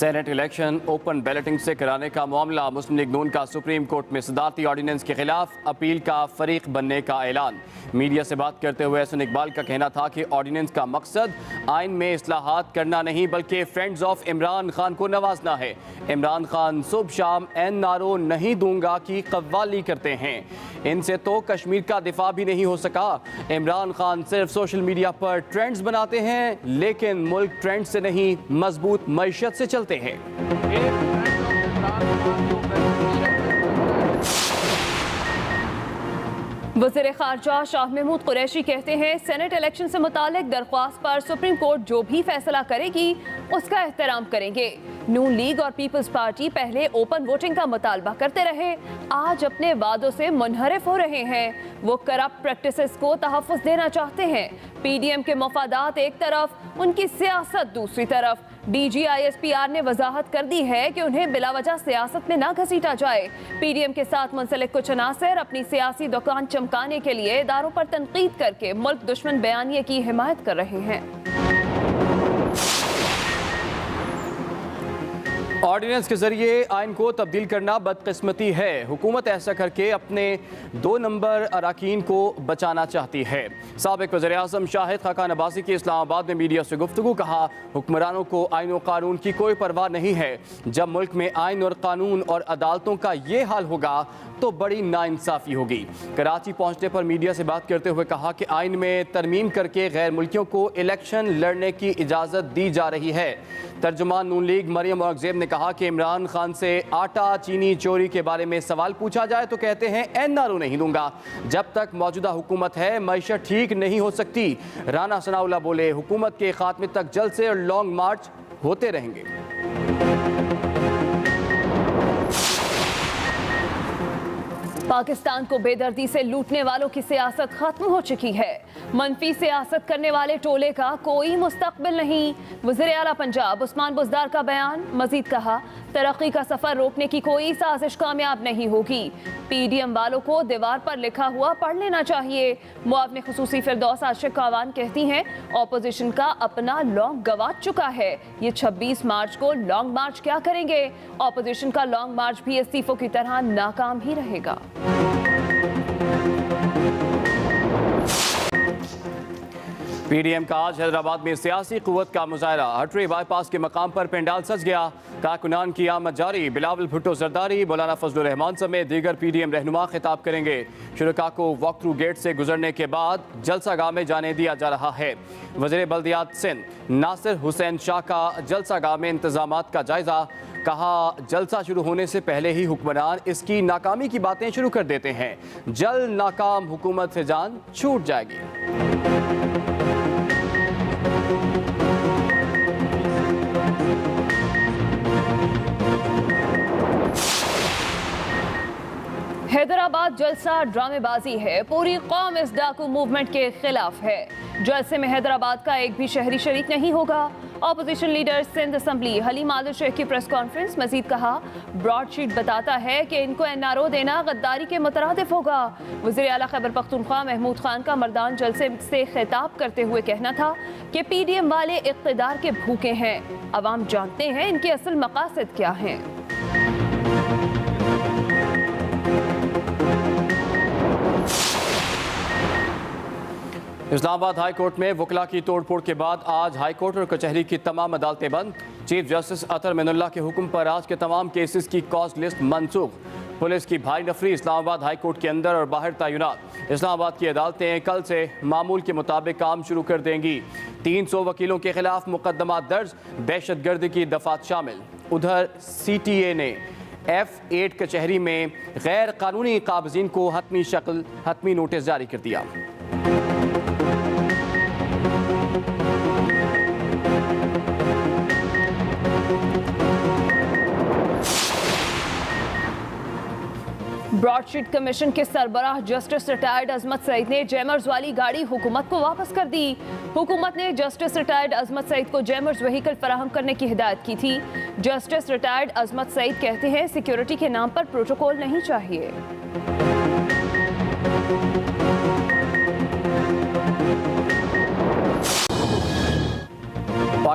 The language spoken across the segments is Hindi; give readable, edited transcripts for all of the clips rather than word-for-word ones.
सेनेट इलेक्शन ओपन बैलेटिंग से कराने का मामला। मुस्लिम लीग नून का सुप्रीम कोर्ट में सदारती ऑर्डिनेंस के खिलाफ अपील का फरीक बनने का ऐलान। मीडिया से बात करते हुए एहसन इकबाल का कहना था कि ऑर्डिनेंस का मकसद आइन में इस्लाहात करना नहीं बल्कि फ्रेंड्स ऑफ इमरान खान को नवाजना है। इमरान खान सुबह शाम NRO नहीं दूंगा की कव्वाली करते हैं, इनसे तो कश्मीर का दिफा भी नहीं हो सका। इमरान खान सिर्फ सोशल मीडिया पर ट्रेंड्स बनाते हैं, लेकिन मुल्क ट्रेंड से नहीं मजबूत मईशत से चलते हैं। वज़ीर ख़ारजा शाह महमूद कुरैशी कहते हैं, सेनेट इलेक्शन से मुतालिक दरख्वास्त पर सुप्रीम कोर्ट जो भी फैसला करेगी उसका एहतराम करेंगे। नून लीग और पीपल्स पार्टी पहले ओपन वोटिंग का मुतालबा करते रहे, आज अपने वादों से मुनहरिफ हो रहे हैं। वो करप्ट प्रैक्टिसेस को तहफ़्फ़ुज़ देना चाहते हैं। PDM के मफादात एक तरफ, उनकी सियासत दूसरी तरफ। DG ISPR ने वजाहत कर दी है कि उन्हें बिलावजह सियासत में ना घसीटा जाए। PDM के साथ मुंसलिक कुछ अनासर अपनी सियासी दुकान चमकाने के लिए इदारों पर तनकीद करके मुल्क दुश्मन बयानिए की हिमायत कर रहे हैं। ऑर्डिनेंस के जरिए आइन को तब्दील करना बदकिस्मती है। हुकूमत ऐसा करके अपने 2 नंबर अराकीन को बचाना चाहती है। साबिक वज़ीर आज़म शाहिद खाकान अब्बासी की इस्लामाबाद में मीडिया से गुफ्तगू। कहा, हुक्मरानों को आइन और कानून की कोई परवाह नहीं है। जब मुल्क में आइन और कानून और अदालतों का ये हाल होगा तो बड़ी नाइंसाफ़ी होगी। कराची पहुँचने पर मीडिया से बात करते हुए कहा कि आइन में तरमीम करके गैर मुल्कियों को इलेक्शन लड़ने की इजाज़त दी जा रही है। तर्जुमान नून लीग मरियम औरंगज़ेब ने कहा कि इमरान खान से आटा चीनी चोरी के बारे में सवाल पूछा जाए तो कहते हैं NRO नहीं दूंगा। जब तक मौजूदा हुकूमत है मईशत ठीक नहीं हो सकती। राना सनाउल्लाह बोले, हुकूमत के खात्मे तक जल्द से लॉन्ग मार्च होते रहेंगे। पाकिस्तान को बेदर्दी से लूटने वालों की सियासत खत्म हो चुकी है। मनफी सियासत करने वाले टोले का कोई मुस्तकबिल नहीं। वज़ीर आला पंजाब उस्मान बुज़दार का बयान। मजीद कहा, तरक्की का सफर रोकने की कोई साजिश कामयाब नहीं होगी। PDM वालों को दीवार पर लिखा हुआ पढ़ लेना चाहिए। मुआवने खुसूसी फिरदौस आशिक कावान कहती हैं, ऑपोजिशन का अपना लॉन्ग गवा चुका है। ये 26 मार्च को लॉन्ग मार्च क्या करेंगे? ऑपोजिशन का लॉन्ग मार्च भी इस्तीफों की तरह नाकाम ही रहेगा। PDM का आज हैदराबाद में सियासी कुव्वत का मुजाहरा। हटरी बाईपास के मकाम पर पेंडाल सज गया। कारकुनान की आमद जारी। बिलावल भुट्टो जरदारी, मौलाना फजलुर रहमान समेत दीगर PDM रहनुमा खिताब करेंगे। शुरका को वॉक थ्रू गेट से गुजरने के बाद जलसा गाह में जाने दिया जा रहा है। वज़ीर बल्दियात सिंध नासिर हुसैन शाह का जलसा गाह में इंतजामात का जायजा। कहा, जलसा शुरू होने से पहले ही हुक्मरान इसकी नाकामी की बातें शुरू कर देते हैं। जल्द नाकाम हुकूमत से जान छूट जाएगी। हैदराबाद जलसा ड्रामेबाजी है। पूरी कौम इस डाकू मूवमेंट के खिलाफ है। जलसे में हैदराबाद का एक भी शहरी शरीक नहीं होगा। Opposition leader Sindh assembly Haleem Adil Sheikh की प्रेस कॉन्फ्रेंस। मजीद कहा, ब्रॉडशीट बताता है कि इनको NRO देना गद्दारी के मुतरादिफ होगा। वज़ीर आला खैबर पख्तूनख्वा महमूद खान का मर्दान जलसे से खिताब करते हुए कहना था कि PDM वाले इक़्तिदार के भूखे हैं। अवाम जानते हैं इनके असल मकासद क्या हैं। इस्लामाबाद हाई कोर्ट में वकला की तोड़फोड़ के बाद आज हाई कोर्ट और कचहरी की तमाम अदालतें बंद। चीफ जस्टिस अतर मिनुल्लाह के हुक्म पर आज के तमाम केसेस की कॉज लिस्ट मनसूख। पुलिस की भारी नफरी इस्लामाबाद हाई कोर्ट के अंदर और बाहर तैनात। इस्लामाबाद की अदालतें कल से मामूल के मुताबिक काम शुरू कर देंगी। 300 वकीलों के खिलाफ मुकदमा दर्ज, दहशतगर्दी की दफात शामिल। उधर CTA ने F8 कचहरी में गैर कानूनी काबजीन को हतमी नोटिस जारी कर दिया। ब्रॉडशीट कमीशन के सरबराह जस्टिस रिटायर्ड अजमत सईद ने जैमर्स वाली गाड़ी हुकूमत को वापस कर दी। हुकूमत ने जस्टिस रिटायर्ड अजमत सईद को जैमर्स व्हीकल फराहम करने की हिदायत की थी। जस्टिस रिटायर्ड अजमत सईद कहते हैं, सिक्योरिटी के नाम पर प्रोटोकॉल नहीं चाहिए।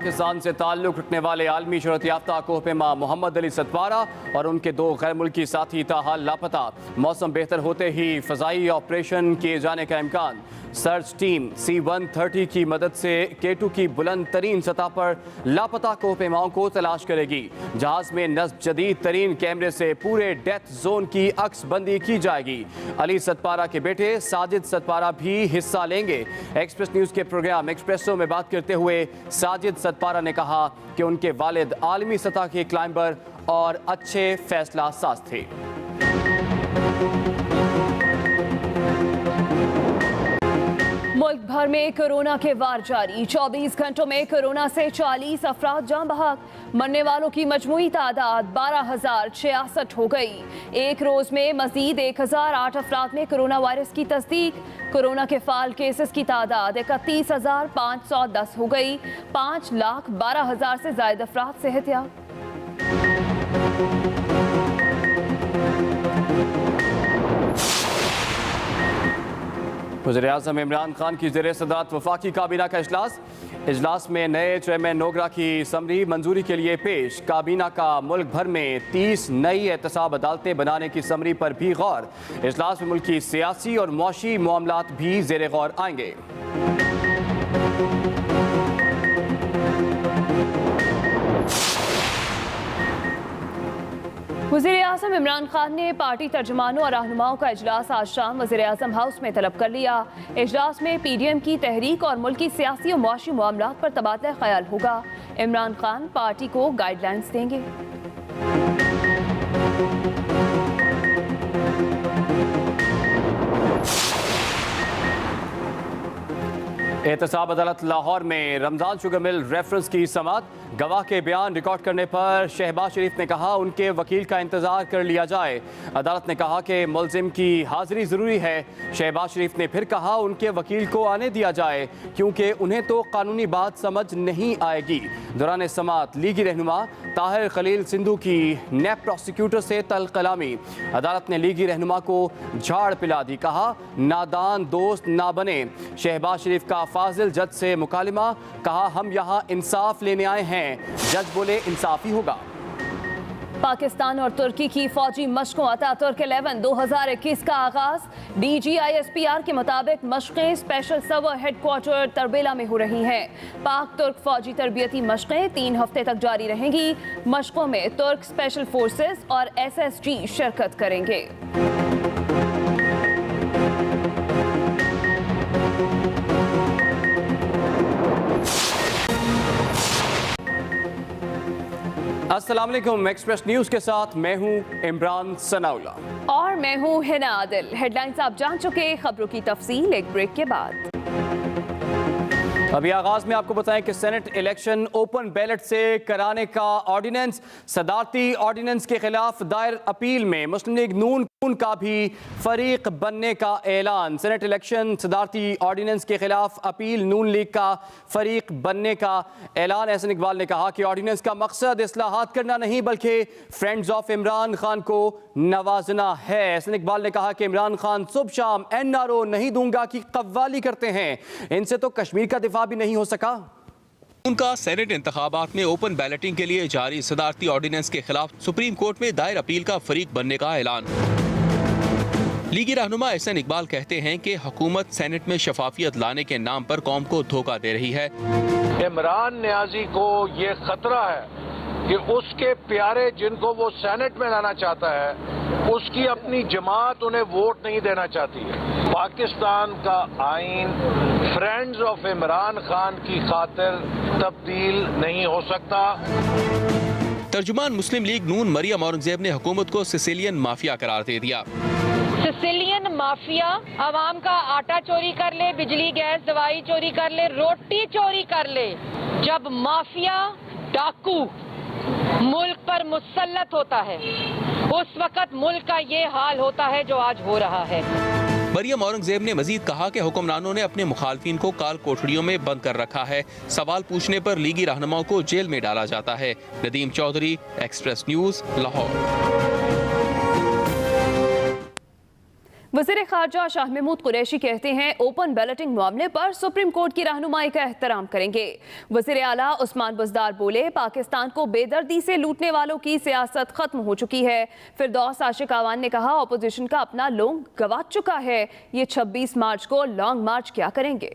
पाकिस्तान से ताल्लुक़ रखने वाले आलमी शोहरत याफ्ता कोहपेमा मोहम्मद अली सतवारा और उनके 2 गैर मुल्की साथी ताहाल लापता। मौसम बेहतर होते ही फ़ज़ाई ऑपरेशन किए जाने का इम्कान। सर्च टीम C-130 की मदद से K2 की बुलंद तरीन सतह पर लापता कोहपेमाओं को तलाश करेगी। जहाज़ में नस्ब जदीद तरीन कैमरे से पूरे डेथ जोन की अक्सबंदी की जाएगी। अली सतपारा के बेटे साजिद सतपारा भी हिस्सा लेंगे। एक्सप्रेस न्यूज़ के प्रोग्राम एक्सप्रेसो में बात करते हुए साजिद सतपारा ने कहा कि उनके वालिद आलमी सतह के क्लाइंबर और अच्छे फैसला साज थे। मुल्क भर में कोरोना के वार जारी। 24 घंटों में कोरोना से 40 अफराद जान बहक। मरने वालों की मजमूई तादाद 12,066 हो गई। एक रोज में मजीद 1008 अफराद में कोरोना वायरस की तस्दीक। कोरोना के फाल केसेस की तादाद 31,510 हो गई। 5,12,000 से ज्यादा अफराद सेहतयाब। वज़ीर-ए-आज़म इमरान खान की ज़ेर सदारत वफाकी काबीना का इजलास में नए चेयरमैन नोगरा की समरी मंजूरी के लिए पेश। काबीना का मुल्क भर में 30 नई एहतसाब अदालतें बनाने की समरी पर भी गौर। इजलास में मुल्क की सियासी और मुआशी मामलात भी ज़ेर गौर आएंगे। वज़ीर-ए-आज़म इमरान खान ने पार्टी तर्जुमानों और रहनुमाओं का इजलास आज शाम वज़ीर-ए-आज़म हाउस में तलब कर लिया। इजलास में PDM की तहरीक और मुल्की सियासी और मुआशी मामलात पर तबादला ख्याल होगा। इमरान खान पार्टी को गाइडलाइंस देंगे। एहतसाब अदालत लाहौर में रमजान शुगर मिल रेफरेंस की समाअत। गवाह के बयान रिकॉर्ड करने पर शहबाज शरीफ ने कहा उनके वकील का इंतजार कर लिया जाए। अदालत ने कहा कि मुलजिम की हाजिरी ज़रूरी है। शहबाज शरीफ ने फिर कहा उनके वकील को आने दिया जाए क्योंकि उन्हें तो कानूनी बात समझ नहीं आएगी। दौरान समाअत लीगी रहनुमा ताहिर खलील सिंधु की नैब प्रोसिक्यूटर से तल कलामी। अदालत ने लीगी रहनुमा को झाड़ पिला दी। कहा नादान दोस्त ना बने। शहबाज शरीफ का फाजिल जज से मुकालिमा। कहा हम यहाँ इंसाफ लेने आए हैं। जज बोले इंसाफ ही होगा। पाकिस्तान और तुर्की की फौजी मशकों अतातुर्क 11 2021 का आगाज। DGISPR के मुताबिक मशकें स्पेशल सर्वर हेडक्वार्टर तरबेला में हो रही हैं। पाक तुर्क फौजी तरबियती मशकें 3 हफ्ते तक जारी रहेंगी। मशकों में तुर्क स्पेशल फोर्सेस और SSG शिरकत करेंगे। अस्सलाम वालेकुम। एक्सप्रेस न्यूज़ के साथ मैं हूं इमरान सनाउल्ला और मैं हूं हिना आदिल। हेडलाइंस आप जान चुके, खबरों की तफसील एक ब्रेक के बाद। अभी आगाज में आपको बताएं कि सेनेट इलेक्शन ओपन बैलेट से कराने का ऑर्डिनेंस। सदारती ऑर्डिनेंस के खिलाफ दायर अपील में मुस्लिम लीग नून का भी फरीक बनने का ऐलान। सेनेट इलेक्शन सदारती ऑर्डिनेंस के खिलाफ अपील, नून लीग का फरीक बनने का ऐलान। एहसन इकबाल ने कहा कि ऑर्डिनेंस का मकसद इस्लाहात करना नहीं बल्कि फ्रेंड्स ऑफ इमरान खान को नवाजना है। एहसन इकबाल ने कहा कि इमरान खान सुबह शाम NRO नहीं दूंगा की कव्वाली करते हैं। इनसे तो कश्मीर का दिफा भी नहीं हो सका। उनका सेनेट इंतखाबात में ओपन बैलेटिंग के लिए जारी सदारती ऑर्डिनेंस के खिलाफ सुप्रीम कोर्ट में दायर अपील का फरीक बनने का ऐलान। लीगी रहनुमा एहसन इकबाल कहते हैं कि हुकूमत सेनेट में शफाफियत लाने के नाम पर कौम को धोखा दे रही है। इमरान नियाजी को ये खतरा है कि उसके प्यारे जिनको वो सेनेट में लाना चाहता है, उसकी अपनी जमात उन्हें वोट नहीं देना चाहती है। पाकिस्तान का आइन फ्रेंड्स ऑफ इमरान खान की खातिर तब्दील नहीं हो सकता। तर्जुमान मुस्लिम लीग नून मरियम औरंगजेब ने हुकूमत को सिसिलियन माफिया करार दे दिया। सिसिलियन माफिया आवाम का आटा चोरी कर ले, बिजली गैस दवाई चोरी कर ले, रोटी चोरी कर ले। जब माफिया डाकू मुल्क पर मुसल्लत होता है, उस वक्त मुल्क का ये हाल होता है जो आज हो रहा है। मरियम औरंगजेब ने मजीद कहा कि हुक्मरानों ने अपने मुखालफिन को काल कोठड़ियों में बंद कर रखा है। सवाल पूछने पर लीगी रहनुमाओं को जेल में डाला जाता है। Nadeem Chaudhry, express news, Lahore. वज़ीर ख़ारजा शाह महमूद कुरैशी कहते हैं ओपन बैलेटिंग मामले पर सुप्रीम कोर्ट की रहनुमाई का एहतराम करेंगे। वज़ीर आला उस्मान बुज़दार बोले, पाकिस्तान को बेदर्दी से लूटने वालों की सियासत खत्म हो चुकी है। फिरदौस आशिक आवान ने कहा, अपोजिशन का अपना लोग गंवा चुका है, ये 26 मार्च को लॉन्ग मार्च क्या करेंगे।